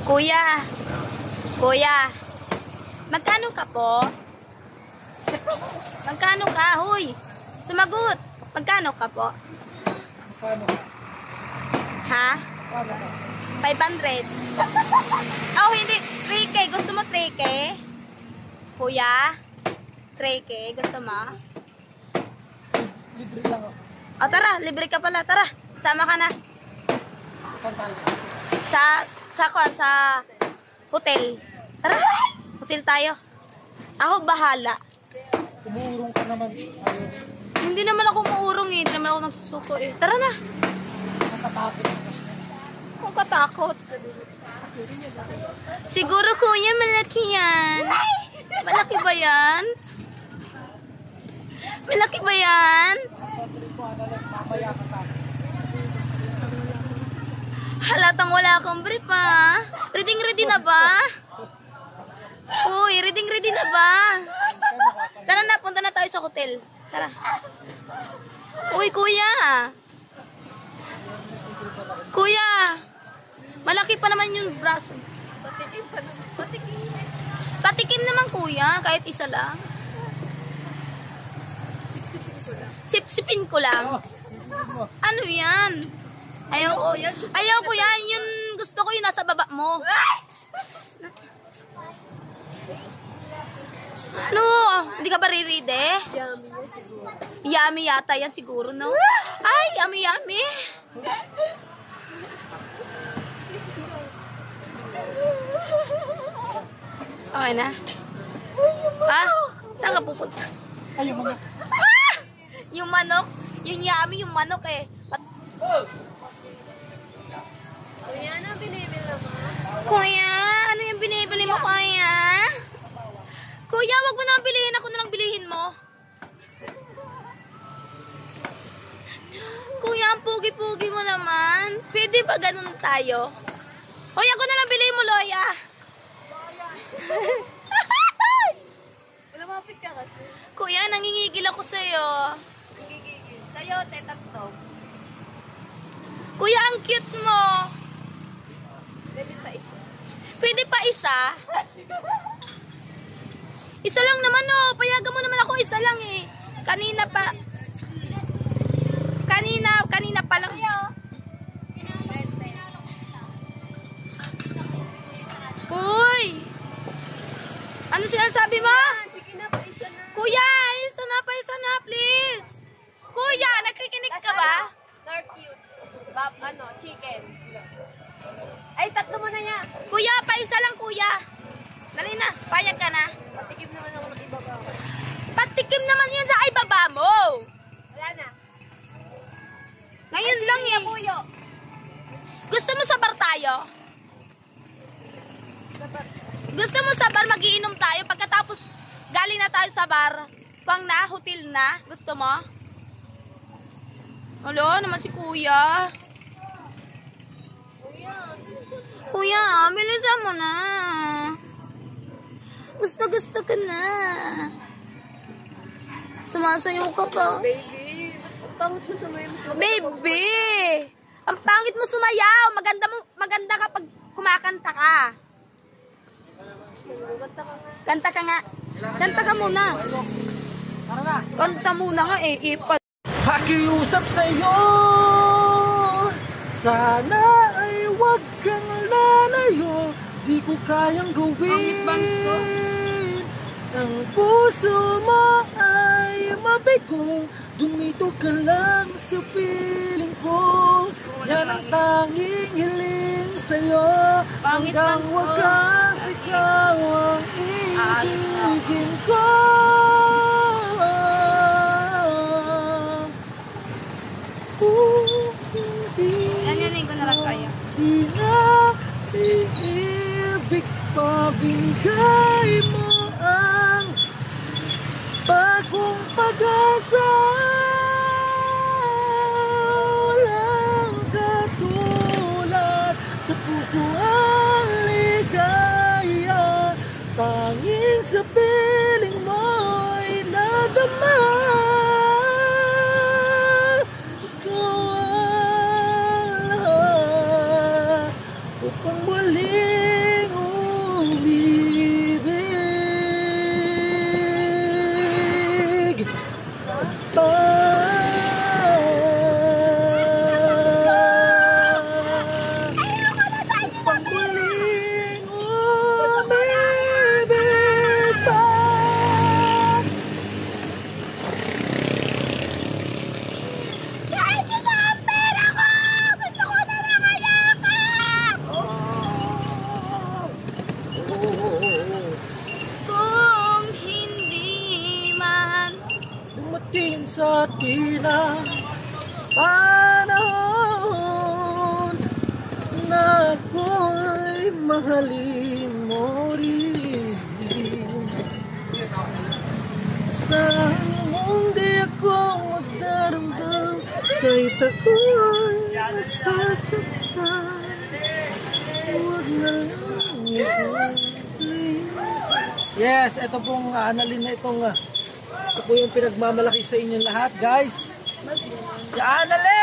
Kuya. Kuya. Magkano ka po? Magkano ka? Huy. Sumagot. Magkano ka po? Paano? Ha? Paano? 500. Oh, hindi. 3K. Gusto mo 3K? Kuya? 3K. Gusto mo? Libre lang ako. O, tara. Libre ka pala. Tara. Sama ka na. Saan tayo? Sa hotel. Tara. Hotel tayo. Ako bahala. Umuurong ka naman. Ayun. Hindi naman ako maurong eh. Hindi naman ako nagsusuko eh. Tara na. Nakatapit. Kung katakot. Siguro kuya malaki yan. Malaki ba yan? Malaki ba yan? Mamaya ka sa akin. Halatang wala kang brief ha. Ready na ba? Uy, ready na ba? Tara na, punta na tayo sa hotel. Tara. Uy, kuya. Kuya. Malaki pa naman yung braso. Patikim naman kuya, kahit isa lang. Sipsipin ko lang. Ano yan? Ayaw ko yan. Yun, gusto ko yung nasa baba mo. Ano? Hindi ka ba riride? Yummy na siguro. Yummy yata yan siguro, no? Ay, yummy. Okay na? Ha? Saan ka pupunta? Ay, yung mga. Ah! Yung manok? Yung yummy, yung manok eh. Kuya, ano binibili mo? Kuya, ano yung binibili mo, kuya? Kuya, wag mo na bilihin. Ako na lang bilihin mo. Kuya, ang pugi-pugi mo naman. Pwede ba ganun tayo? Hoy, ako na lang bilihin mo, Loya. Lumapit ka kasi. Kuya, nangingigil ako sa'yo. Gigigil. Sa'yo, tetakto. Kuya, ang cute mo. Pwede pa isa. Pwede pa isa? Isa lang naman, oh. Payagan mo naman ako, isa lang eh. Kanina pa lang. Uy! Ano sinasabi mo? Sige na, pa isa na. Kuya, isa na, please. Kuya, nakikinig ka ba? Dark cubes. Chicken. Ay, tatlo mo na yan. Kuya, pa isa lang, kuya. Dali na, payag ka na. Patikim naman ako ng iba ba. Patikim naman yun sa ibaba mo. Wala na. Ngayon lang eh. Puyo. Gusto mo sa bar tayo? Gusto mo sa bar magiinom tayo? Pagkatapos galing na tayo sa bar, pang na, hotel na. Gusto mo? Alo, naman si kuya. Kuya, bilisan mo na. Gusto ka na. Sumasayaw ka pa. Baby. Ang pangit mo sa may mas Baby! Ang pangit mo sumayaw. Maganda ka pag kumakanta ka. Kanta ka nga. Kanta ka muna. Tara na. Kanta muna nga eh. Ipad. Pakiusap sa'yo, sana ay wag kang lalayo. Di ko kayang gawin. Ang puso mo ay mabigo. Dumito ka lang sa piling ko. Yan ang tanging hiling sa'yo. Pangit Hanggang bang wakas ikaw ang ibigin ko. Ganyanin ko na lang kaya. Di na iibig pa, binigay mo ang bagong pag-asa. Walang katulad sa puso ang ligaya. Tanging sa piling mo'y nadama. Upang muli atin ang panahon na ako'y mahalin mo rin. Saan mong di ako magdaramdam kahit ako'y nasasaktan, huwag na lang ikutin. Yes, ito pong Annalyn na itong ito po yung pinagmamalaki sa inyong lahat, guys. Si Annalyn!